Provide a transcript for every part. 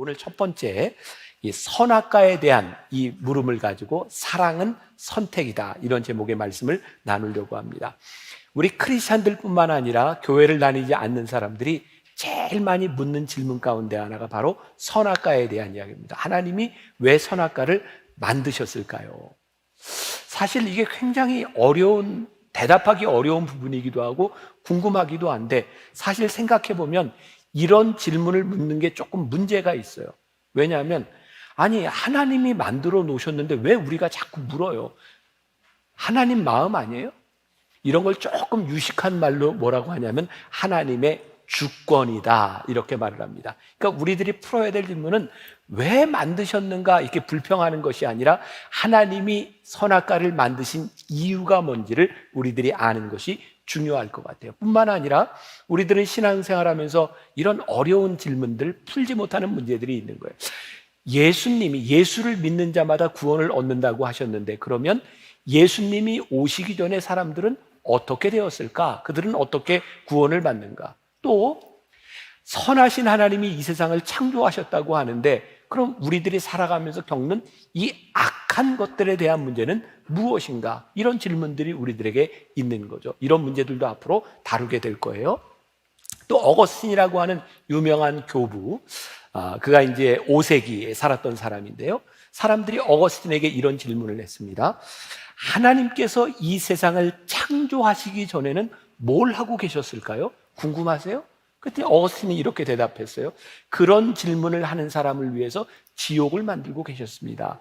오늘 첫 번째 이 선악과에 대한 이 물음을 가지고 사랑은 선택이다, 이런 제목의 말씀을 나누려고 합니다. 우리 크리스찬들뿐만 아니라 교회를 다니지 않는 사람들이 제일 많이 묻는 질문 가운데 하나가 바로 선악과에 대한 이야기입니다. 하나님이 왜 선악과를 만드셨을까요? 사실 이게 굉장히 대답하기 어려운 부분이기도 하고 궁금하기도 한데, 사실 생각해 보면 이런 질문을 묻는 게 조금 문제가 있어요. 왜냐하면 아니, 하나님이 만들어 놓으셨는데 왜 우리가 자꾸 물어요? 하나님 마음 아니에요? 이런 걸 조금 유식한 말로 뭐라고 하냐면 하나님의 주권이다, 이렇게 말을 합니다. 그러니까 우리들이 풀어야 될 질문은 왜 만드셨는가, 이렇게 불평하는 것이 아니라 하나님이 선악과를 만드신 이유가 뭔지를 우리들이 아는 것이 중요할 것 같아요. 뿐만 아니라 우리들은 신앙생활하면서 이런 어려운 질문들, 풀지 못하는 문제들이 있는 거예요. 예수님이 예수를 믿는 자마다 구원을 얻는다고 하셨는데, 그러면 예수님이 오시기 전에 사람들은 어떻게 되었을까? 그들은 어떻게 구원을 받는가? 또 선하신 하나님이 이 세상을 창조하셨다고 하는데, 그럼 우리들이 살아가면서 겪는 이 악한 것들에 대한 문제는 무엇인가? 이런 질문들이 우리들에게 있는 거죠. 이런 문제들도 앞으로 다루게 될 거예요. 또 어거스틴이라고 하는 유명한 교부, 그가 이제 5세기에 살았던 사람인데요, 사람들이 어거스틴에게 이런 질문을 했습니다. 하나님께서 이 세상을 창조하시기 전에는 뭘 하고 계셨을까요? 궁금하세요? 그때 어거스틴이 이렇게 대답했어요. 그런 질문을 하는 사람을 위해서 지옥을 만들고 계셨습니다.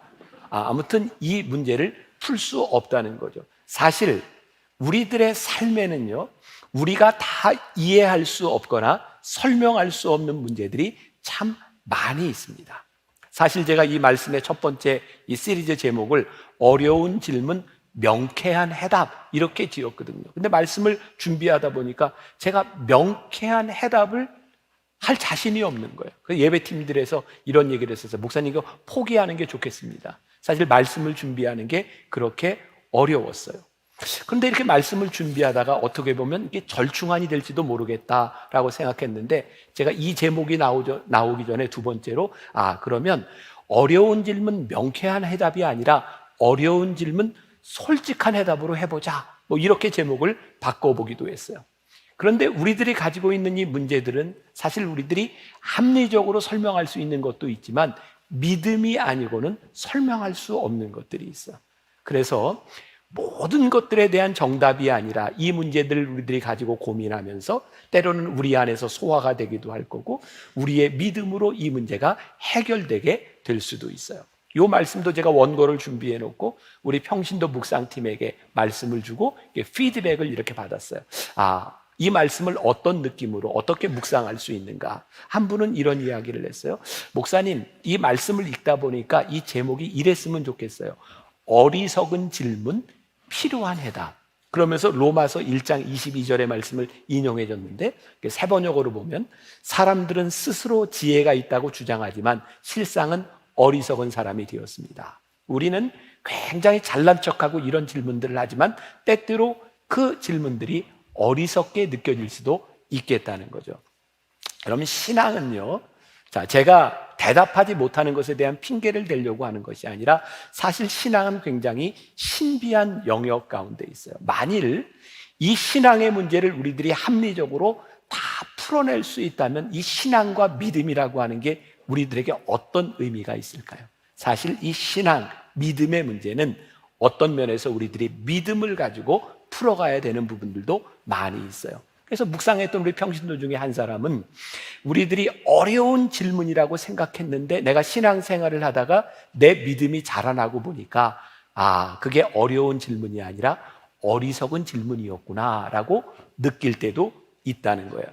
아무튼 이 문제를 풀 수 없다는 거죠. 사실 우리들의 삶에는요, 우리가 다 이해할 수 없거나 설명할 수 없는 문제들이 참 많이 있습니다. 사실 제가 이 말씀의 첫 번째 이 시리즈 제목을 어려운 질문, 명쾌한 해답, 이렇게 지었거든요. 근데 말씀을 준비하다 보니까 제가 명쾌한 해답을 할 자신이 없는 거예요. 그래서 예배팀들에서 이런 얘기를 했었어요. 목사님, 이거 포기하는 게 좋겠습니다. 사실 말씀을 준비하는 게 그렇게 어려웠어요. 그런데 이렇게 말씀을 준비하다가 어떻게 보면 이게 절충안이 될지도 모르겠다라고 생각했는데, 제가 이 제목이 나오기 전에 두 번째로 그러면 어려운 질문 명쾌한 해답이 아니라 어려운 질문 솔직한 해답으로 해보자, 이렇게 제목을 바꿔보기도 했어요. 그런데 우리들이 가지고 있는 이 문제들은 사실 우리들이 합리적으로 설명할 수 있는 것도 있지만 믿음이 아니고는 설명할 수 없는 것들이 있어요. 그래서 모든 것들에 대한 정답이 아니라 이 문제들을 우리들이 가지고 고민하면서 때로는 우리 안에서 소화가 되기도 할 거고, 우리의 믿음으로 이 문제가 해결되게 될 수도 있어요. 이 말씀도 제가 원고를 준비해 놓고 우리 평신도 묵상팀에게 말씀을 주고 피드백을 이렇게 받았어요. 이 말씀을 어떤 느낌으로 어떻게 묵상할 수 있는가? 한 분은 이런 이야기를 했어요. 목사님, 이 말씀을 읽다 보니까 이 제목이 이랬으면 좋겠어요. 어리석은 질문, 필요한 해답. 그러면서 로마서 1장 22절의 말씀을 인용해 줬는데, 세 번역어로 보면 사람들은 스스로 지혜가 있다고 주장하지만 실상은 어리석은 사람이 되었습니다. 우리는 굉장히 잘난 척하고 이런 질문들을 하지만 때때로 그 질문들이 어리석게 느껴질 수도 있겠다는 거죠. 그러면 신앙은요, 제가 대답하지 못하는 것에 대한 핑계를 대려고 하는 것이 아니라 사실 신앙은 굉장히 신비한 영역 가운데 있어요. 만일 이 신앙의 문제를 우리들이 합리적으로 다 풀어낼 수 있다면 이 신앙과 믿음이라고 하는 게 우리들에게 어떤 의미가 있을까요? 사실 이 신앙, 믿음의 문제는 어떤 면에서 우리들이 믿음을 가지고 풀어가야 되는 부분들도 많이 있어요. 그래서 묵상했던 우리 평신도 중에 한 사람은 우리들이 어려운 질문이라고 생각했는데 내가 신앙생활을 하다가 내 믿음이 자라나고 보니까 그게 어려운 질문이 아니라 어리석은 질문이었구나라고 느낄 때도 있다는 거예요.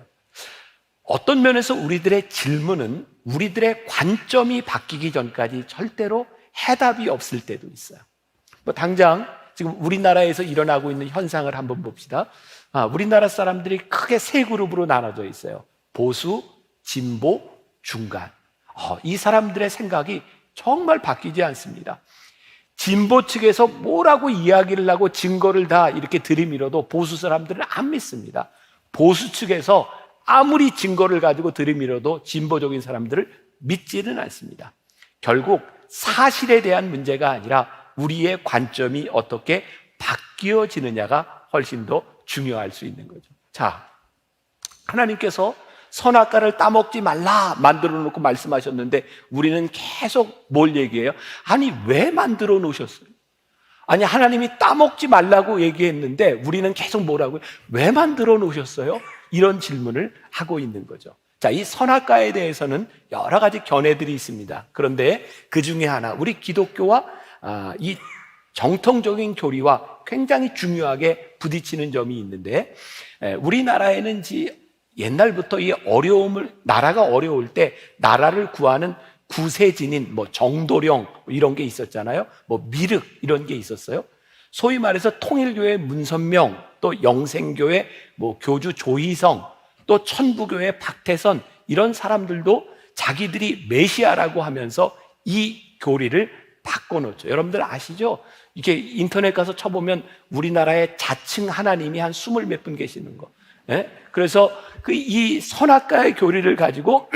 어떤 면에서 우리들의 질문은 우리들의 관점이 바뀌기 전까지 절대로 해답이 없을 때도 있어요. 당장 지금 우리나라에서 일어나고 있는 현상을 한번 봅시다. 우리나라 사람들이 크게 세 그룹으로 나눠져 있어요. 보수, 진보, 중간. 이 사람들의 생각이 정말 바뀌지 않습니다. 진보 측에서 뭐라고 이야기를 하고 증거를 다 이렇게 들이밀어도 보수 사람들은 안 믿습니다. 보수 측에서 아무리 증거를 가지고 들이밀어도 진보적인 사람들을 믿지는 않습니다. 결국 사실에 대한 문제가 아니라 우리의 관점이 어떻게 바뀌어지느냐가 훨씬 더 중요할 수 있는 거죠. 자, 하나님께서 선악과를 따먹지 말라 만들어 놓고 말씀하셨는데 우리는 계속 뭘 얘기해요? 아니, 왜 만들어 놓으셨어요? 아니, 하나님이 따먹지 말라고 얘기했는데 우리는 계속 뭐라고요? 왜 만들어 놓으셨어요? 이런 질문을 하고 있는 거죠. 자, 이 선악과에 대해서는 여러 가지 견해들이 있습니다. 그런데 그 중에 하나, 우리 기독교와 이 정통적인 교리와 굉장히 중요하게 부딪히는 점이 있는데, 우리나라에는 옛날부터 이 나라가 어려울 때 나라를 구하는 구세진인, 정도령 이런 게 있었잖아요. 미륵 이런 게 있었어요. 소위 말해서 통일교회 문선명, 또 영생교회 교주 조희성, 또 천부교회 박태선, 이런 사람들도 자기들이 메시아라고 하면서 이 교리를 바꿔놓죠. 여러분들 아시죠? 이렇게 인터넷 가서 쳐보면 우리나라에 자칭 하나님이 한 20 몇 분 계시는 거. 그래서 이 선악과의 교리를 가지고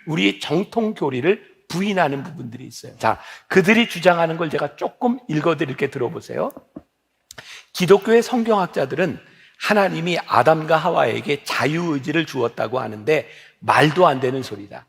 우리 정통 교리를 부인하는 부분들이 있어요. 자, 그들이 주장하는 걸 제가 조금 읽어드릴게, 들어보세요. 기독교의 성경학자들은 하나님이 아담과 하와에게 자유의지를 주었다고 하는데 말도 안 되는 소리다.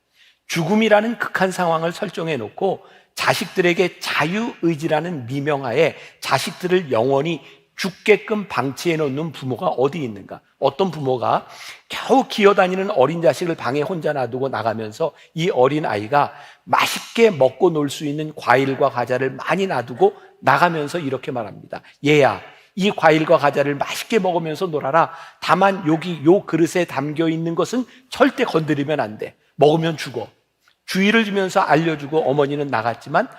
죽음이라는 극한 상황을 설정해 놓고 자식들에게 자유의지라는 미명하에 자식들을 영원히 죽게끔 방치해 놓는 부모가 어디 있는가? 어떤 부모가 겨우 기어다니는 어린 자식을 방에 혼자 놔두고 나가면서 이 어린 아이가 맛있게 먹고 놀 수 있는 과일과 과자를 많이 놔두고 나가면서 이렇게 말합니다. 얘야, 이 과일과 과자를 맛있게 먹으면서 놀아라. 다만 여기 요 그릇에 담겨 있는 것은 절대 건드리면 안 돼. 먹으면 죽어. 주의를 주면서 알려주고 어머니는 나갔지만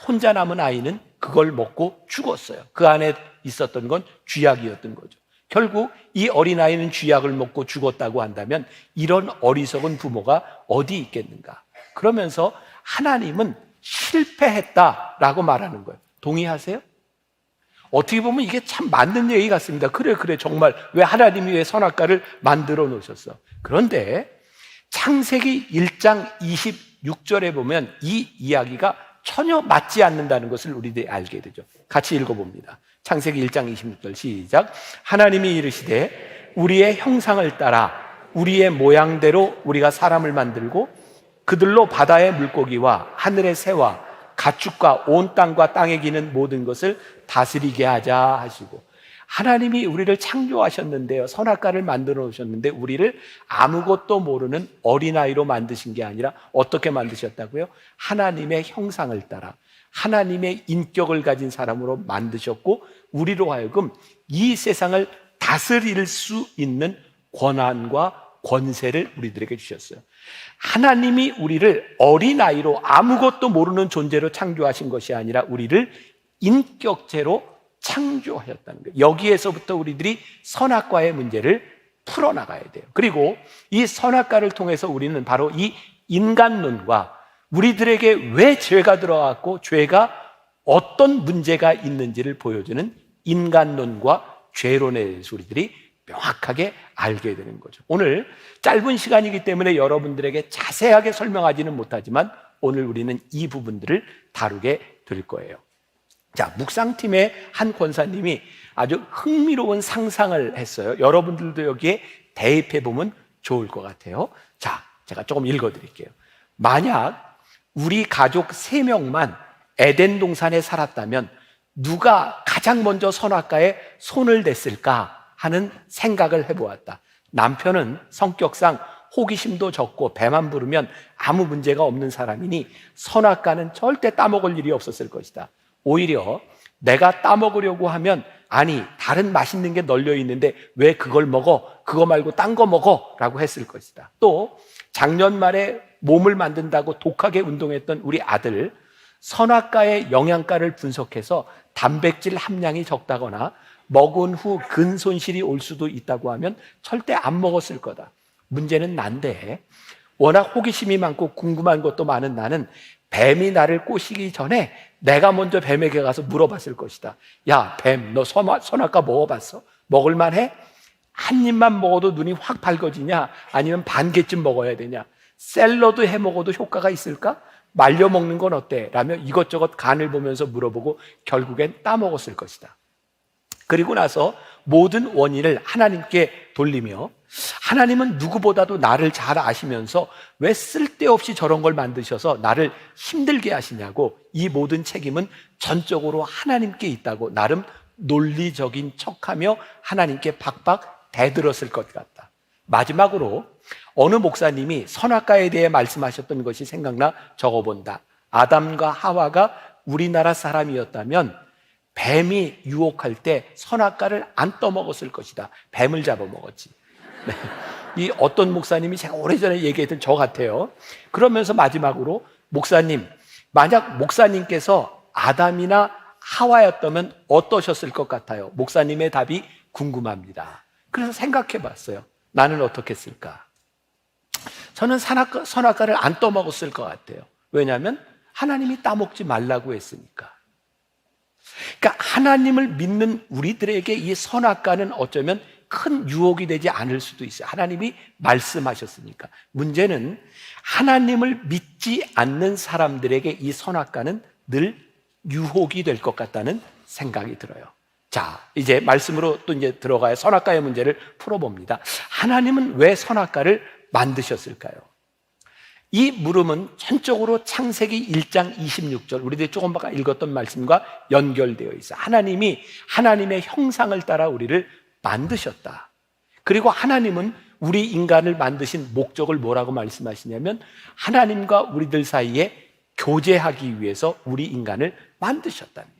혼자 남은 아이는 그걸 먹고 죽었어요. 그 안에 있었던 건 쥐약이었던 거죠. 결국 이 어린아이는 쥐약을 먹고 죽었다고 한다면 이런 어리석은 부모가 어디 있겠는가? 그러면서 하나님은 실패했다라고 말하는 거예요. 동의하세요? 어떻게 보면 이게 참 맞는 얘기 같습니다. 그래 정말 왜 하나님이 왜 선악과를 만들어 놓으셨어? 그런데 창세기 1장 26절에 보면 이 이야기가 전혀 맞지 않는다는 것을 우리들이 알게 되죠. 같이 읽어봅니다. 창세기 1장 26절 시작. 하나님이 이르시되 우리의 형상을 따라 우리의 모양대로 우리가 사람을 만들고 그들로 바다의 물고기와 하늘의 새와 가축과 온 땅과 땅에 기는 모든 것을 다스리게 하자 하시고, 하나님이 우리를 창조하셨는데요, 선악과를 만들어 놓으셨는데 우리를 아무것도 모르는 어린아이로 만드신 게 아니라 어떻게 만드셨다고요? 하나님의 형상을 따라 하나님의 인격을 가진 사람으로 만드셨고 우리로 하여금 이 세상을 다스릴 수 있는 권한과 권세를 우리들에게 주셨어요. 하나님이 우리를 어린아이로 아무것도 모르는 존재로 창조하신 것이 아니라 우리를 인격체로 창조하셨다는 거예요. 여기에서부터 우리들이 선악과의 문제를 풀어나가야 돼요. 그리고 이 선악과를 통해서 우리는 바로 이 인간론과 우리들에게 왜 죄가 들어왔고 죄가 어떤 문제가 있는지를 보여주는 인간론과 죄론에 대해서 우리들이 명확하게 알게 되는 거죠. 오늘 짧은 시간이기 때문에 여러분들에게 자세하게 설명하지는 못하지만 오늘 우리는 이 부분들을 다루게 될 거예요. 자, 묵상팀의 한 권사님이 아주 흥미로운 상상을 했어요. 여러분들도 여기에 대입해 보면 좋을 것 같아요. 자, 제가 조금 읽어드릴게요. 만약 우리 가족 3명만 에덴 동산에 살았다면 누가 가장 먼저 선악과에 손을 댔을까 하는 생각을 해보았다. 남편은 성격상 호기심도 적고 배만 부르면 아무 문제가 없는 사람이니 선악과는 절대 따먹을 일이 없었을 것이다. 오히려 내가 따먹으려고 하면 아니 다른 맛있는 게 널려 있는데 왜 그걸 먹어? 그거 말고 딴 거 먹어 라고 했을 것이다. 또 작년 말에 몸을 만든다고 독하게 운동했던 우리 아들, 선악과의 영양가를 분석해서 단백질 함량이 적다거나 먹은 후 근손실이 올 수도 있다고 하면 절대 안 먹었을 거다. 문제는 난데 워낙 호기심이 많고 궁금한 것도 많은 나는 뱀이 나를 꼬시기 전에 내가 먼저 뱀에게 가서 물어봤을 것이다. 야, 뱀, 너 선악과 먹어봤어? 먹을만해? 한 입만 먹어도 눈이 확 밝아지냐? 아니면 반 개쯤 먹어야 되냐? 샐러드 해 먹어도 효과가 있을까? 말려 먹는 건 어때? 라며 이것저것 간을 보면서 물어보고 결국엔 따먹었을 것이다. 그리고 나서 모든 원인을 하나님께 돌리며, 하나님은 누구보다도 나를 잘 아시면서 왜 쓸데없이 저런 걸 만드셔서 나를 힘들게 하시냐고, 이 모든 책임은 전적으로 하나님께 있다고 나름 논리적인 척하며 하나님께 박박 대들었을 것 같다. 마지막으로 어느 목사님이 선악과에 대해 말씀하셨던 것이 생각나 적어본다. 아담과 하와가 우리나라 사람이었다면 뱀이 유혹할 때 선악과를 안 떠먹었을 것이다. 뱀을 잡아먹었지. 네. 이 어떤 목사님이 제가 오래전에 얘기했던 저 같아요. 그러면서 마지막으로, 목사님, 만약 목사님께서 아담이나 하와였다면 어떠셨을 것 같아요? 목사님의 답이 궁금합니다. 그래서 생각해 봤어요. 나는 어떻게 했을까? 저는 선악과를 안 떠먹었을 것 같아요. 왜냐하면 하나님이 따먹지 말라고 했으니까. 그러니까 하나님을 믿는 우리들에게 이 선악과는 어쩌면 큰 유혹이 되지 않을 수도 있어요. 하나님이 말씀하셨으니까. 문제는 하나님을 믿지 않는 사람들에게 이 선악과는 늘 유혹이 될 것 같다는 생각이 들어요. 자, 이제 말씀으로 또 이제 들어가야 선악과의 문제를 풀어봅니다. 하나님은 왜 선악과를 만드셨을까요? 이 물음은 전적으로 창세기 1장 26절, 우리들이 조금 아까 읽었던 말씀과 연결되어 있어요. 하나님이 하나님의 형상을 따라 우리를 만드셨다. 그리고 하나님은 우리 인간을 만드신 목적을 뭐라고 말씀하시냐면, 하나님과 우리들 사이에 교제하기 위해서 우리 인간을 만드셨다는 거예요.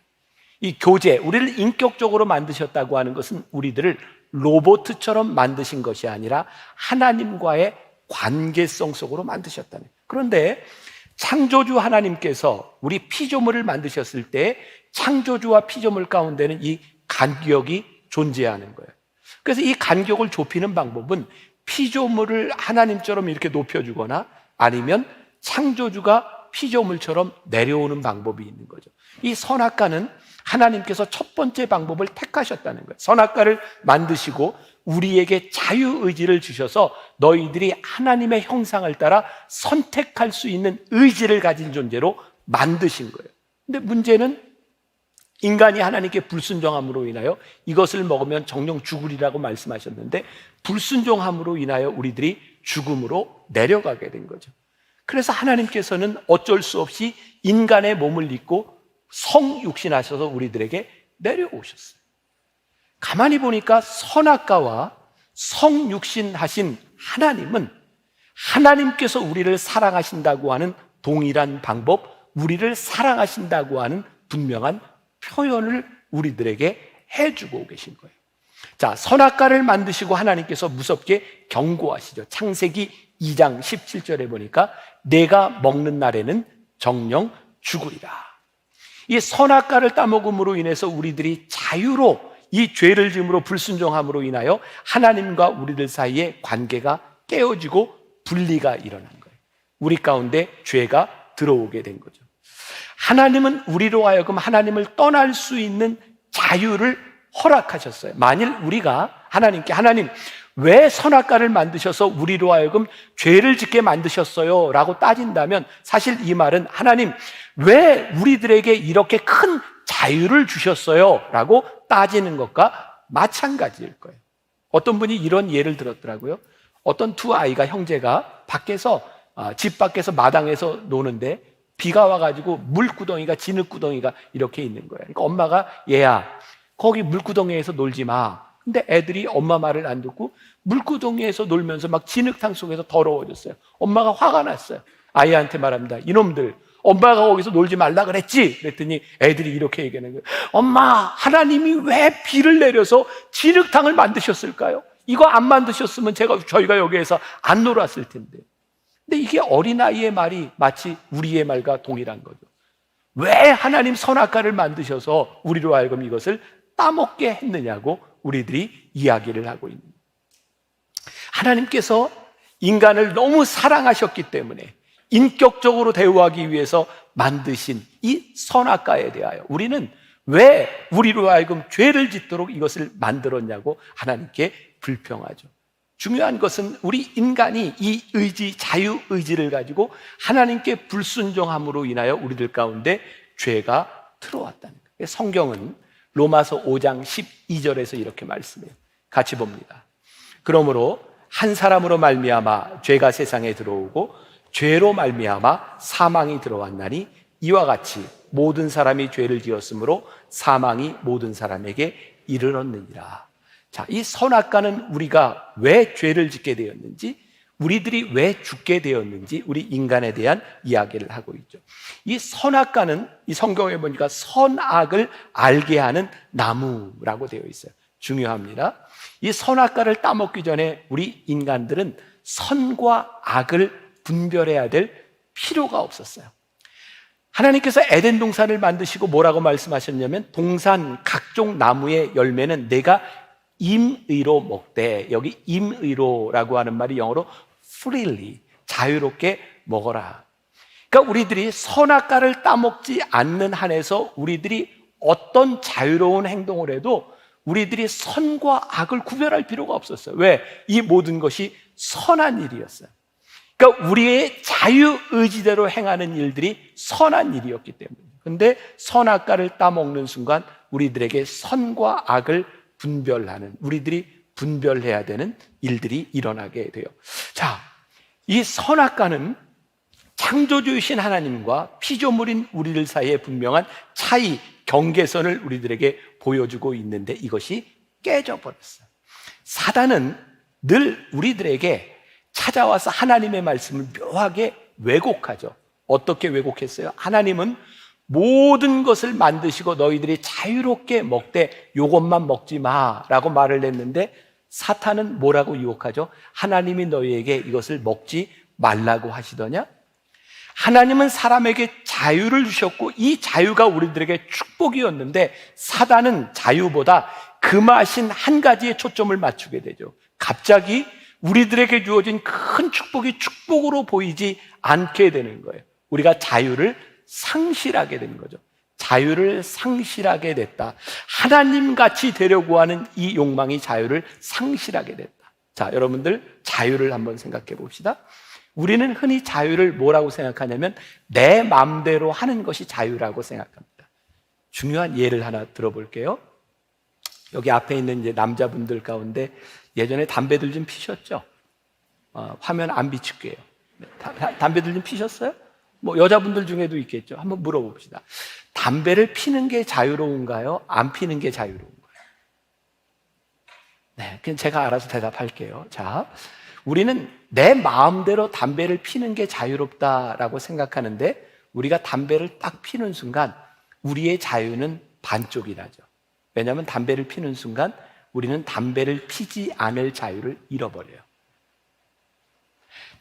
이 교제, 우리를 인격적으로 만드셨다고 하는 것은 우리들을 로봇처럼 만드신 것이 아니라 하나님과의 관계성 속으로 만드셨다는 거예요. 그런데 창조주 하나님께서 우리 피조물을 만드셨을 때 창조주와 피조물 가운데는 이 간격이 존재하는 거예요. 그래서 이 간격을 좁히는 방법은 피조물을 하나님처럼 이렇게 높여주거나 아니면 창조주가 피조물처럼 내려오는 방법이 있는 거죠. 이 선악과는 하나님께서 첫 번째 방법을 택하셨다는 거예요. 선악과를 만드시고 우리에게 자유의지를 주셔서 너희들이 하나님의 형상을 따라 선택할 수 있는 의지를 가진 존재로 만드신 거예요. 근데 문제는 인간이 하나님께 불순종함으로 인하여 이것을 먹으면 정령 죽으리라고 말씀하셨는데, 불순종함으로 인하여 우리들이 죽음으로 내려가게 된 거죠. 그래서 하나님께서는 어쩔 수 없이 인간의 몸을 입고 성육신하셔서 우리들에게 내려오셨어요. 가만히 보니까 선악과와 성육신하신 하나님은 하나님께서 우리를 사랑하신다고 하는 동일한 방법, 우리를 사랑하신다고 하는 분명한 표현을 우리들에게 해주고 계신 거예요. 자, 선악과를 만드시고 하나님께서 무섭게 경고하시죠. 창세기 2장 17절에 보니까 내가 먹는 날에는 정령 죽으리라. 이 선악과를 따먹음으로 인해서 우리들이 자유로 이 죄를 지음으로 불순종함으로 인하여 하나님과 우리들 사이에 관계가 깨어지고 분리가 일어난 거예요. 우리 가운데 죄가 들어오게 된 거죠. 하나님은 우리로 하여금 하나님을 떠날 수 있는 자유를 허락하셨어요. 만일 우리가 하나님께, 하나님 왜 선악과를 만드셔서 우리로 하여금 죄를 짓게 만드셨어요? 라고 따진다면 사실 이 말은 하나님 왜 우리들에게 이렇게 큰 자유를 주셨어요? 라고 따지는 것과 마찬가지일 거예요. 어떤 분이 이런 예를 들었더라고요. 어떤 두 아이가, 형제가 밖에서 집 밖에서 마당에서 노는데 비가 와가지고 물구덩이가, 진흙구덩이가 이렇게 있는 거예요. 그러니까 엄마가 얘야 거기 물구덩이에서 놀지 마. 근데 애들이 엄마 말을 안 듣고 물구덩이에서 놀면서 막 진흙탕 속에서 더러워졌어요. 엄마가 화가 났어요. 아이한테 말합니다. 이놈들 엄마가 거기서 놀지 말라 그랬지? 그랬더니 애들이 이렇게 얘기하는 거예요. 엄마, 하나님이 왜 비를 내려서 진흙탕을 만드셨을까요? 이거 안 만드셨으면 저희가 여기에서 안 놀았을 텐데. 근데 이게 어린아이의 말이 마치 우리의 말과 동일한 거죠. 왜 하나님 선악과를 만드셔서 우리로 하여금 이것을 따먹게 했느냐고 우리들이 이야기를 하고 있는 거예요. 하나님께서 인간을 너무 사랑하셨기 때문에 인격적으로 대우하기 위해서 만드신 이 선악과에 대하여 우리는 왜 우리로 하여금 죄를 짓도록 이것을 만들었냐고 하나님께 불평하죠. 중요한 것은 우리 인간이 이 의지, 자유의지를 가지고 하나님께 불순종함으로 인하여 우리들 가운데 죄가 들어왔다는 거예요. 성경은 로마서 5장 12절에서 이렇게 말씀해요. 같이 봅니다. 그러므로 한 사람으로 말미암아 죄가 세상에 들어오고 죄로 말미암아 사망이 들어왔나니 이와 같이 모든 사람이 죄를 지었으므로 사망이 모든 사람에게 이르렀느니라. 자, 이 선악과는 우리가 왜 죄를 짓게 되었는지, 우리들이 왜 죽게 되었는지 우리 인간에 대한 이야기를 하고 있죠. 이 선악과는 이 성경에 보니까 선악을 알게 하는 나무라고 되어 있어요. 중요합니다. 이 선악과를 따먹기 전에 우리 인간들은 선과 악을 분별해야 될 필요가 없었어요. 하나님께서 에덴 동산을 만드시고 뭐라고 말씀하셨냐면, 동산 각종 나무의 열매는 내가 임의로 먹되, 여기 임의로라고 하는 말이 영어로 freely, 자유롭게 먹어라. 그러니까 우리들이 선악과를 따먹지 않는 한에서 우리들이 어떤 자유로운 행동을 해도 우리들이 선과 악을 구별할 필요가 없었어요. 왜? 이 모든 것이 선한 일이었어요. 그러니까 우리의 자유의지대로 행하는 일들이 선한 일이었기 때문에. 근데 선악과를 따먹는 순간 우리들에게 선과 악을 분별하는, 우리들이 분별해야 되는 일들이 일어나게 돼요. 자, 이 선악과는 창조주이신 하나님과 피조물인 우리들 사이에 분명한 차이, 경계선을 우리들에게 보여주고 있는데 이것이 깨져버렸어요. 사단은 늘 우리들에게 찾아와서 하나님의 말씀을 묘하게 왜곡하죠. 어떻게 왜곡했어요? 하나님은 모든 것을 만드시고 너희들이 자유롭게 먹되 요것만 먹지 마라고 말을 했는데, 사탄은 뭐라고 유혹하죠? 하나님이 너희에게 이것을 먹지 말라고 하시더냐? 하나님은 사람에게 자유를 주셨고 이 자유가 우리들에게 축복이었는데, 사단은 자유보다 금하신 한 가지에 초점을 맞추게 되죠. 갑자기 우리들에게 주어진 큰 축복이 축복으로 보이지 않게 되는 거예요. 우리가 자유를 상실하게 되는 거죠. 자유를 상실하게 됐다. 하나님같이 되려고 하는 이 욕망이 자유를 상실하게 됐다. 자, 여러분들 자유를 한번 생각해 봅시다. 우리는 흔히 자유를 뭐라고 생각하냐면 내 마음대로 하는 것이 자유라고 생각합니다. 중요한 예를 하나 들어볼게요. 여기 앞에 있는 이제 남자분들 가운데 예전에 담배들 좀 피셨죠? 화면 안 비출게요. 담배들 좀 피셨어요? 뭐 여자분들 중에도 있겠죠. 한번 물어봅시다. 담배를 피는 게 자유로운가요? 안 피는 게 자유로운가요? 네, 그냥 제가 알아서 대답할게요. 자, 우리는 내 마음대로 담배를 피는 게 자유롭다라고 생각하는데, 우리가 담배를 딱 피는 순간 우리의 자유는 반쪽이 나죠. 왜냐하면 담배를 피는 순간 우리는 담배를 피지 않을 자유를 잃어버려요.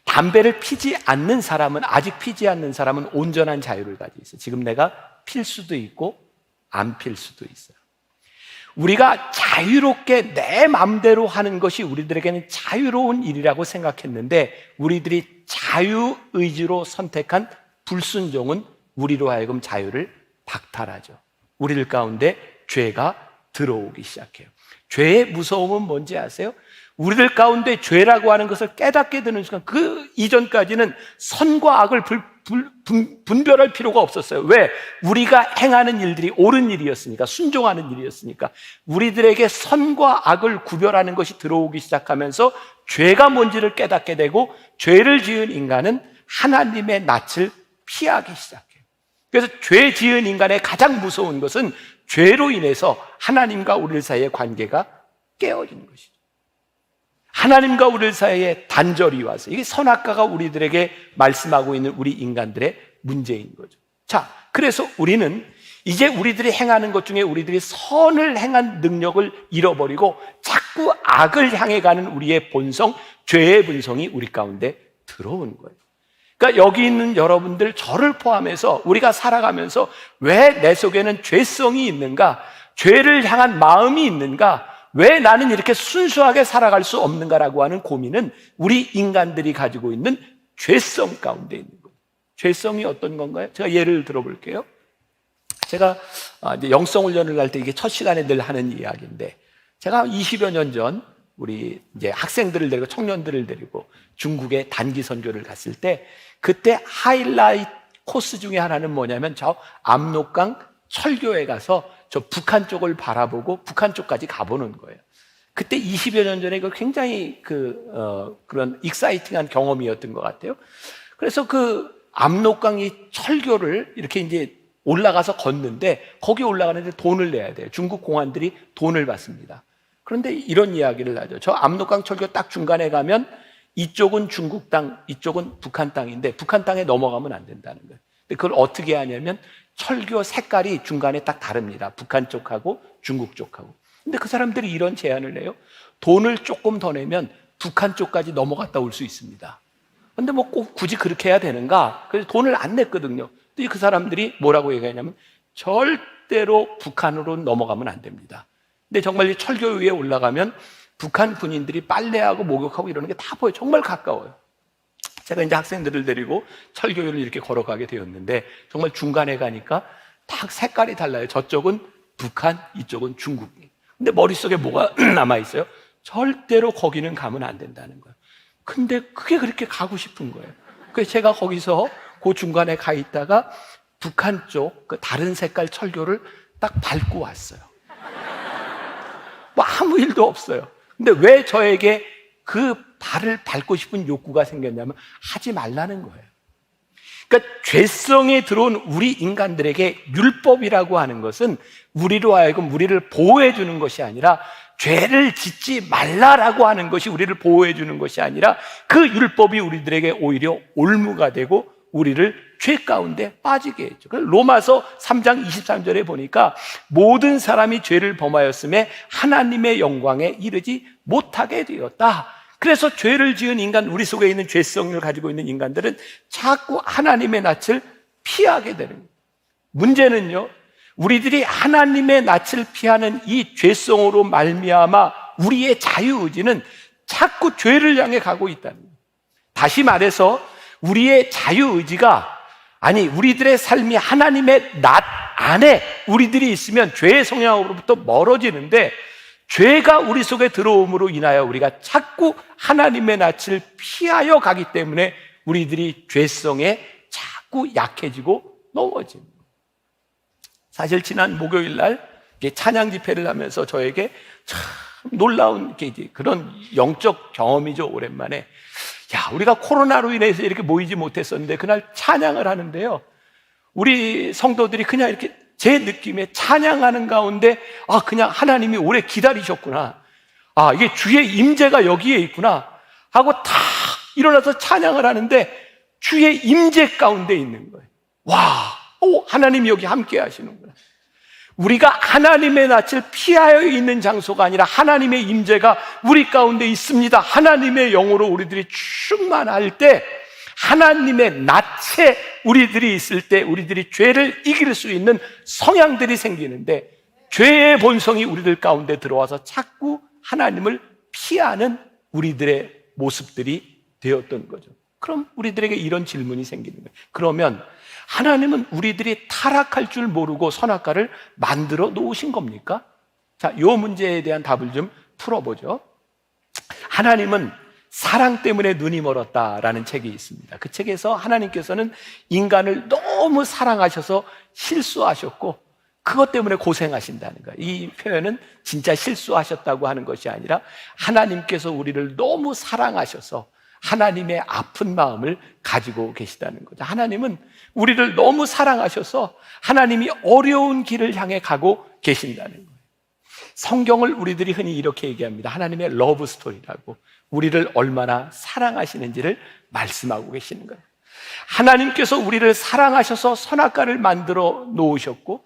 담배를 피지 않는 사람은, 아직 피지 않는 사람은 온전한 자유를 가지고 있어요. 지금 내가 필 수도 있고 안 필 수도 있어요. 우리가 자유롭게 내 마음대로 하는 것이 우리들에게는 자유로운 일이라고 생각했는데, 우리들이 자유의지로 선택한 불순종은 우리로 하여금 자유를 박탈하죠. 우리들 가운데 죄가 들어오기 시작해요. 죄의 무서움은 뭔지 아세요? 우리들 가운데 죄라고 하는 것을 깨닫게 되는 순간, 그 이전까지는 선과 악을 분별할 필요가 없었어요. 왜? 우리가 행하는 일들이 옳은 일이었으니까, 순종하는 일이었으니까. 우리들에게 선과 악을 구별하는 것이 들어오기 시작하면서 죄가 뭔지를 깨닫게 되고, 죄를 지은 인간은 하나님의 낯을 피하기 시작해요. 그래서 죄 지은 인간의 가장 무서운 것은 죄로 인해서 하나님과 우리 사이의 관계가 깨어지는 것이죠. 하나님과 우리 사이에 단절이 와서, 이게 선악과가 우리들에게 말씀하고 있는 우리 인간들의 문제인 거죠. 자, 그래서 우리는 이제 우리들이 행하는 것 중에 우리들이 선을 행한 능력을 잃어버리고 자꾸 악을 향해 가는 우리의 본성, 죄의 본성이 우리 가운데 들어오는 거예요. 그러니까 여기 있는 여러분들, 저를 포함해서 우리가 살아가면서 왜 내 속에는 죄성이 있는가, 죄를 향한 마음이 있는가, 왜 나는 이렇게 순수하게 살아갈 수 없는가라고 하는 고민은 우리 인간들이 가지고 있는 죄성 가운데 있는 거예요. 죄성이 어떤 건가요? 제가 예를 들어볼게요. 제가 이제 영성 훈련을 할 때 이게 첫 시간에 늘 하는 이야기인데, 제가 20여 년 전 우리 이제 학생들을 데리고 청년들을 데리고 중국에 단기 선교를 갔을 때 그때 하이라이트 코스 중에 하나는 뭐냐면 저 압록강 철교에 가서 저 북한 쪽을 바라보고 북한 쪽까지 가보는 거예요. 그때 20여 년 전에 그 굉장히 그런 익사이팅한 경험이었던 것 같아요. 그래서 그 압록강이 철교를 이렇게 이제 올라가서 걷는데 거기 올라가는데 돈을 내야 돼요. 중국 공안들이 돈을 받습니다. 그런데 이런 이야기를 하죠. 저 압록강 철교 딱 중간에 가면 이쪽은 중국 땅, 이쪽은 북한 땅인데 북한 땅에 넘어가면 안 된다는 거예요. 근데 그걸 어떻게 하냐면 철교 색깔이 중간에 딱 다릅니다. 북한 쪽하고 중국 쪽하고. 근데 그 사람들이 이런 제안을 해요. 돈을 조금 더 내면 북한 쪽까지 넘어갔다 올 수 있습니다. 근데 뭐 꼭 굳이 그렇게 해야 되는가? 그래서 돈을 안 냈거든요. 근데 그 사람들이 뭐라고 얘기하냐면 절대로 북한으로 넘어가면 안 됩니다. 근데 정말 이 철교 위에 올라가면 북한 군인들이 빨래하고 목욕하고 이러는 게 다 보여요. 정말 가까워요. 제가 이제 학생들을 데리고 철교를 이렇게 걸어가게 되었는데 정말 중간에 가니까 딱 색깔이 달라요. 저쪽은 북한, 이쪽은 중국. 근데 머릿속에 뭐가 남아있어요? 절대로 거기는 가면 안 된다는 거예요. 근데 그게 그렇게 가고 싶은 거예요. 그래서 제가 거기서 그 중간에 가 있다가 북한 쪽 그 다른 색깔 철교를 딱 밟고 왔어요. 뭐 아무 일도 없어요. 근데 왜 저에게 그 발을 밟고 싶은 욕구가 생겼냐면 하지 말라는 거예요. 그러니까 죄성에 들어온 우리 인간들에게 율법이라고 하는 것은 우리로 하여금 우리를 보호해 주는 것이 아니라 죄를 짓지 말라라고 하는 것이 우리를 보호해 주는 것이 아니라 그 율법이 우리들에게 오히려 올무가 되고 우리를 죄 가운데 빠지게 했죠. 로마서 3장 23절에 보니까 모든 사람이 죄를 범하였음에 하나님의 영광에 이르지 못하게 되었다. 그래서 죄를 지은 인간, 우리 속에 있는 죄성을 가지고 있는 인간들은 자꾸 하나님의 낯을 피하게 되는 거예요. 문제는요, 우리들이 하나님의 낯을 피하는 이 죄성으로 말미암아 우리의 자유의지는 자꾸 죄를 향해 가고 있다는 거예요. 다시 말해서 우리의 자유의지가 우리들의 삶이 하나님의 낯 안에 우리들이 있으면 죄의 성향으로부터 멀어지는데 죄가 우리 속에 들어옴으로 인하여 우리가 자꾸 하나님의 낯을 피하여 가기 때문에 우리들이 죄성에 자꾸 약해지고 넘어집니다. 사실 지난 목요일 날 찬양 집회를 하면서 저에게 참 놀라운 그런 영적 경험이죠. 오랜만에 우리가 코로나로 인해서 이렇게 모이지 못했었는데 그날 찬양을 하는데요, 우리 성도들이 그냥 이렇게 제 느낌에 찬양하는 가운데 그냥 하나님이 오래 기다리셨구나, 이게 주의 임재가 여기에 있구나 하고 다 일어나서 찬양을 하는데 주의 임재 가운데 있는 거예요. 하나님이 여기 함께 하시는구나. 우리가 하나님의 낯을 피하여 있는 장소가 아니라 하나님의 임재가 우리 가운데 있습니다. 하나님의 영으로 우리들이 충만할 때, 하나님의 낯에 우리들이 있을 때 우리들이 죄를 이길 수 있는 성향들이 생기는데 죄의 본성이 우리들 가운데 들어와서 자꾸 하나님을 피하는 우리들의 모습들이 되었던 거죠. 그럼 우리들에게 이런 질문이 생기는 거예요. 그러면 하나님은 우리들이 타락할 줄 모르고 선악과를 만들어 놓으신 겁니까? 자, 이 문제에 대한 답을 좀 풀어보죠. 하나님은 사랑 때문에 눈이 멀었다라는 책이 있습니다. 그 책에서 하나님께서는 인간을 너무 사랑하셔서 실수하셨고 그것 때문에 고생하신다는 거예요. 이 표현은 진짜 실수하셨다고 하는 것이 아니라 하나님께서 우리를 너무 사랑하셔서 하나님의 아픈 마음을 가지고 계시다는 거죠. 하나님은 우리를 너무 사랑하셔서 하나님이 어려운 길을 향해 가고 계신다는 거예요. 성경을 우리들이 흔히 이렇게 얘기합니다. 하나님의 러브 스토리라고, 우리를 얼마나 사랑하시는지를 말씀하고 계시는 거예요. 하나님께서 우리를 사랑하셔서 선악과를 만들어 놓으셨고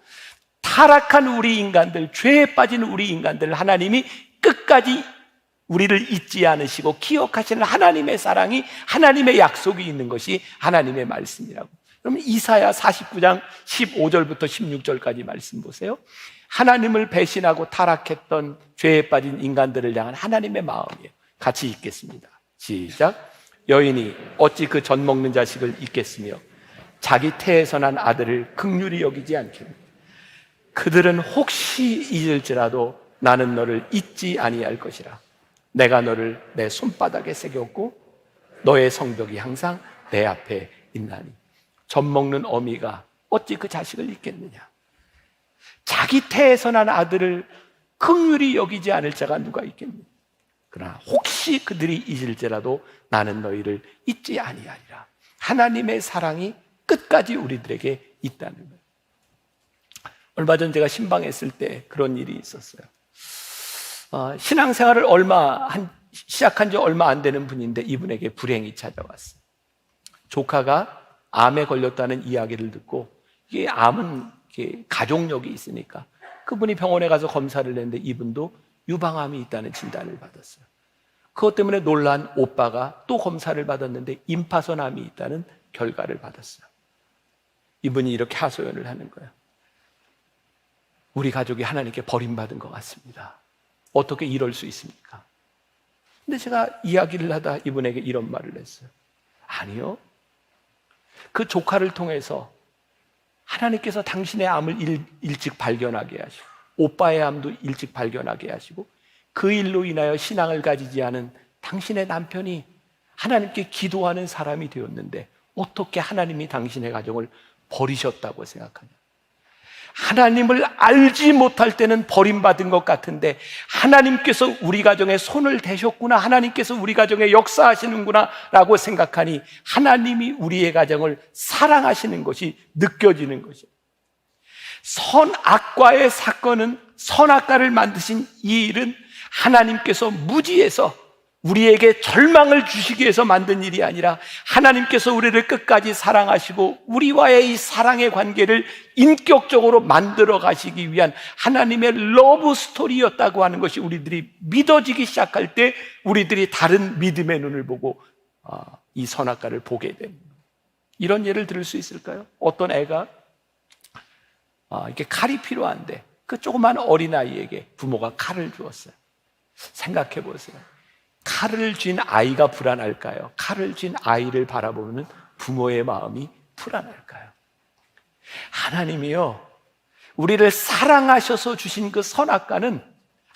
타락한 우리 인간들, 죄에 빠진 우리 인간들 하나님이 끝까지 우리를 잊지 않으시고 기억하시는 하나님의 사랑이, 하나님의 약속이 있는 것이 하나님의 말씀이라고. 그러면 이사야 49장 15절부터 16절까지 말씀 보세요. 하나님을 배신하고 타락했던 죄에 빠진 인간들을 향한 하나님의 마음이에요. 같이 읽겠습니다. 시작. 여인이 어찌 그 젖 먹는 자식을 잊겠으며 자기 태에서 난 아들을 긍휼히 여기지 않겠느냐. 그들은 혹시 잊을지라도 나는 너를 잊지 아니할 것이라. 내가 너를 내 손바닥에 새겼고 너의 성벽이 항상 내 앞에 있나니. 젖 먹는 어미가 어찌 그 자식을 잊겠느냐. 자기 태에서 난 아들을 긍휼히 여기지 않을 자가 누가 있겠느냐. 그러나 혹시 그들이 잊을지라도 나는 너희를 잊지 아니하리라. 하나님의 사랑이 끝까지 우리들에게 있다는 거예요. 얼마 전 제가 신방했을 때 그런 일이 있었어요. 신앙생활을 시작한 지 얼마 안 되는 분인데 이분에게 불행이 찾아왔어요. 조카가 암에 걸렸다는 이야기를 듣고, 이게 암은 이게 가족력이 있으니까 그분이 병원에 가서 검사를 했는데 이분도 유방암이 있다는 진단을 받았어요. 그것 때문에 놀란 오빠가 또 검사를 받았는데 임파선암이 있다는 결과를 받았어요. 이분이 이렇게 하소연을 하는 거예요. 우리 가족이 하나님께 버림받은 것 같습니다. 어떻게 이럴 수 있습니까? 근데 제가 이야기를 하다 이분에게 이런 말을 했어요. 아니요. 그 조카를 통해서 하나님께서 당신의 암을 일찍 발견하게 하시고 오빠의 암도 일찍 발견하게 하시고 그 일로 인하여 신앙을 가지지 않은 당신의 남편이 하나님께 기도하는 사람이 되었는데 어떻게 하나님이 당신의 가정을 버리셨다고 생각하냐. 하나님을 알지 못할 때는 버림받은 것 같은데 하나님께서 우리 가정에 손을 대셨구나, 하나님께서 우리 가정에 역사하시는구나 라고 생각하니 하나님이 우리의 가정을 사랑하시는 것이 느껴지는 것이에요. 선악과의 사건은, 선악과를 만드신 이 일은 하나님께서 무지해서 우리에게 절망을 주시기 위해서 만든 일이 아니라 하나님께서 우리를 끝까지 사랑하시고 우리와의 이 사랑의 관계를 인격적으로 만들어 가시기 위한 하나님의 러브 스토리였다고 하는 것이 우리들이 믿어지기 시작할 때 우리들이 다른 믿음의 눈을 보고 이 선악과를 보게 됩니다. 이런 예를 들을 수 있을까요? 어떤 애가 이렇게 칼이 필요한데 그 조그만 어린아이에게 부모가 칼을 주었어요. 생각해 보세요. 칼을 쥔 아이가 불안할까요? 칼을 쥔 아이를 바라보는 부모의 마음이 불안할까요? 하나님이요, 우리를 사랑하셔서 주신 그 선악과는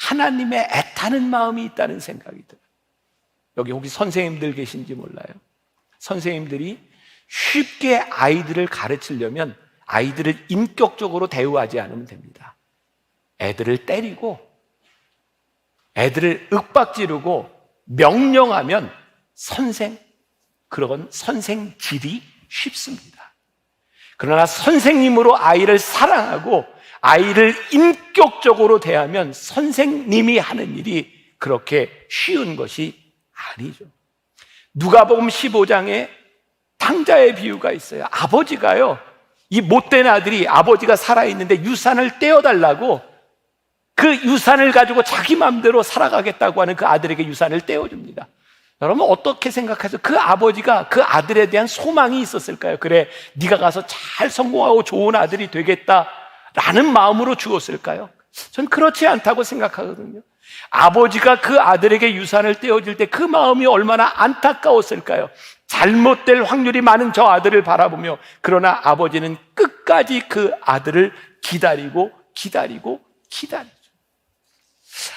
하나님의 애타는 마음이 있다는 생각이 들어요. 여기 혹시 선생님들 계신지 몰라요. 선생님들이 쉽게 아이들을 가르치려면 아이들을 인격적으로 대우하지 않으면 됩니다. 애들을 때리고 애들을 윽박지르고 명령하면 그런 선생질이 쉽습니다. 그러나 선생님으로 아이를 사랑하고 아이를 인격적으로 대하면 선생님이 하는 일이 그렇게 쉬운 것이 아니죠. 누가복음 15장에 탕자의 비유가 있어요. 아버지가요, 이 못된 아들이 아버지가 살아있는데 유산을 떼어달라고 그 유산을 가지고 자기 마음대로 살아가겠다고 하는 그 아들에게 유산을 떼어줍니다. 여러분 어떻게 생각하세요? 그 아버지가 그 아들에 대한 소망이 있었을까요? 그래, 네가 가서 잘 성공하고 좋은 아들이 되겠다라는 마음으로 주었을까요? 전 그렇지 않다고 생각하거든요. 아버지가 그 아들에게 유산을 떼어줄 때 그 마음이 얼마나 안타까웠을까요? 잘못될 확률이 많은 저 아들을 바라보며, 그러나 아버지는 끝까지 그 아들을 기다리고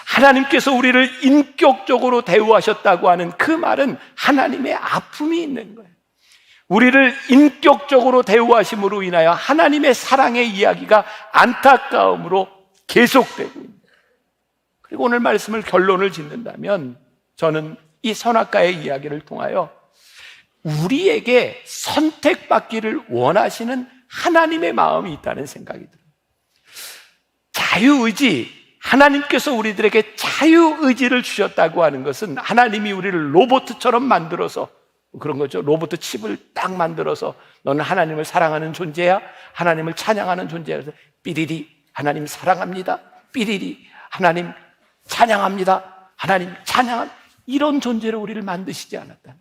하나님께서 우리를 인격적으로 대우하셨다고 하는 그 말은 하나님의 아픔이 있는 거예요. 우리를 인격적으로 대우하심으로 인하여 하나님의 사랑의 이야기가 안타까움으로 계속되고 있습니다. 그리고 오늘 말씀을 결론을 짓는다면 저는 이 선악과의 이야기를 통하여 우리에게 선택받기를 원하시는 하나님의 마음이 있다는 생각이 들어요. 자유의지, 하나님께서 우리들에게 자유의지를 주셨다고 하는 것은 하나님이 우리를 로봇처럼 만들어서, 그런 거죠. 로봇 칩을 딱 만들어서 너는 하나님을 사랑하는 존재야, 하나님을 찬양하는 존재야. 그래서 삐리리 하나님 사랑합니다, 삐리리 하나님 찬양합니다, 하나님 찬양합니다, 이런 존재로 우리를 만드시지 않았다.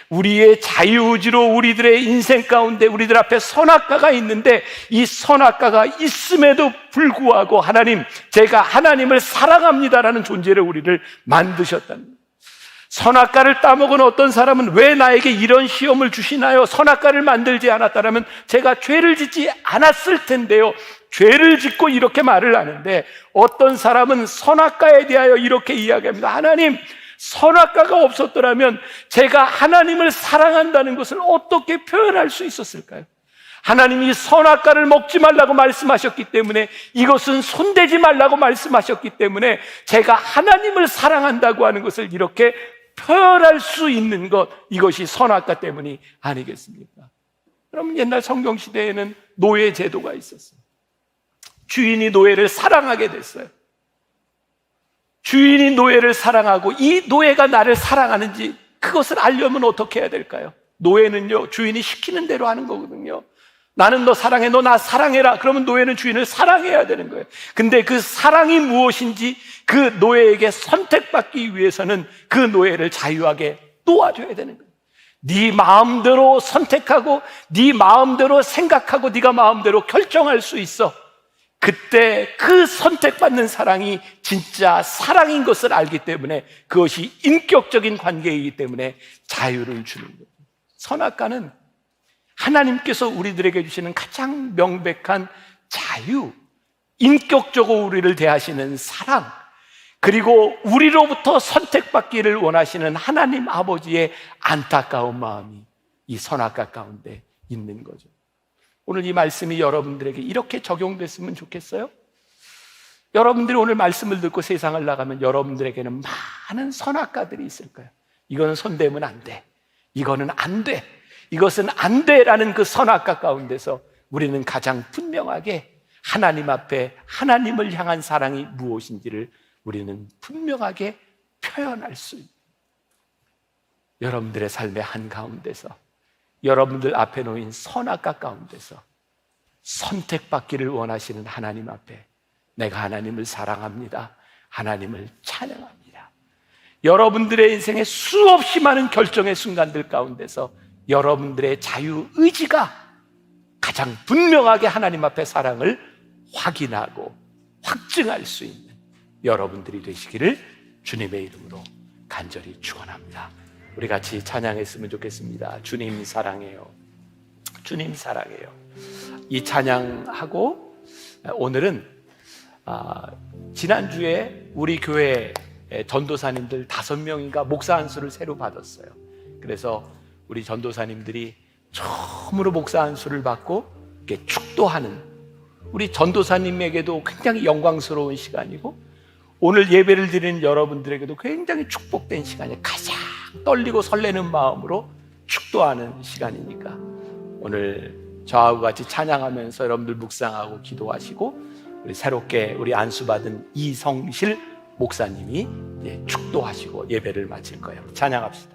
우리의 자유의지로 우리들의 인생 가운데 우리들 앞에 선악과가 있는데 이 선악과가 있음에도 불구하고 하나님, 제가 하나님을 사랑합니다라는 존재로 우리를 만드셨다는 거예요. 선악과를 따먹은 어떤 사람은 왜 나에게 이런 시험을 주시나요? 선악과를 만들지 않았다면 제가 죄를 짓지 않았을 텐데요. 죄를 짓고 이렇게 말을 하는데, 어떤 사람은 선악과에 대하여 이렇게 이야기합니다. 하나님, 선악과가 없었더라면 제가 하나님을 사랑한다는 것을 어떻게 표현할 수 있었을까요? 하나님이 선악과를 먹지 말라고 말씀하셨기 때문에, 이것은 손대지 말라고 말씀하셨기 때문에 제가 하나님을 사랑한다고 하는 것을 이렇게 표현할 수 있는 것, 이것이 선악과 때문이 아니겠습니까? 그럼 옛날 성경시대에는 노예 제도가 있었어요. 주인이 노예를 사랑하게 됐어요. 주인이 노예를 사랑하고 이 노예가 나를 사랑하는지 그것을 알려면 어떻게 해야 될까요? 노예는요, 주인이 시키는 대로 하는 거거든요. 나는 너 사랑해, 너 나 사랑해라. 그러면 노예는 주인을 사랑해야 되는 거예요. 근데 그 사랑이 무엇인지 그 노예에게 선택받기 위해서는 그 노예를 자유하게 놓아줘야 되는 거예요. 네 마음대로 선택하고 네 마음대로 생각하고 네가 마음대로 결정할 수 있어. 그때 그 선택받는 사랑이 진짜 사랑인 것을 알기 때문에, 그것이 인격적인 관계이기 때문에 자유를 주는 거예요. 선악과는 하나님께서 우리들에게 주시는 가장 명백한 자유, 인격적으로 우리를 대하시는 사랑, 그리고 우리로부터 선택받기를 원하시는 하나님 아버지의 안타까운 마음이 이 선악과 가운데 있는 거죠. 오늘 이 말씀이 여러분들에게 이렇게 적용됐으면 좋겠어요? 여러분들이 오늘 말씀을 듣고 세상을 나가면 여러분들에게는 많은 선악과들이 있을 거예요. 이거는 손대면 안 돼, 이거는 안 돼, 이것은 안 돼라는 그 선악과 가운데서 우리는 가장 분명하게 하나님 앞에 하나님을 향한 사랑이 무엇인지를 우리는 분명하게 표현할 수 있는, 여러분들의 삶의 한가운데서 여러분들 앞에 놓인 선악과 가운데서 선택받기를 원하시는 하나님 앞에 내가 하나님을 사랑합니다, 하나님을 찬양합니다. 여러분들의 인생에 수없이 많은 결정의 순간들 가운데서 여러분들의 자유의지가 가장 분명하게 하나님 앞에 사랑을 확인하고 확증할 수 있는 여러분들이 되시기를 주님의 이름으로 간절히 축원합니다. 우리 같이 찬양했으면 좋겠습니다. 주님 사랑해요, 주님 사랑해요. 이 찬양하고 오늘은 지난주에 우리 교회 전도사님들 5명인가 목사 안수를 새로 받았어요. 그래서 우리 전도사님들이 처음으로 목사 안수를 받고 이렇게 축도하는, 우리 전도사님에게도 굉장히 영광스러운 시간이고, 오늘 예배를 드리는 여러분들에게도 굉장히 축복된 시간이에요. 가장 떨리고 설레는 마음으로 축도하는 시간이니까 오늘 저하고 같이 찬양하면서 여러분들 묵상하고 기도하시고, 우리 새롭게 우리 안수받은 이성실 목사님이 축도하시고 예배를 마칠 거예요. 찬양합시다.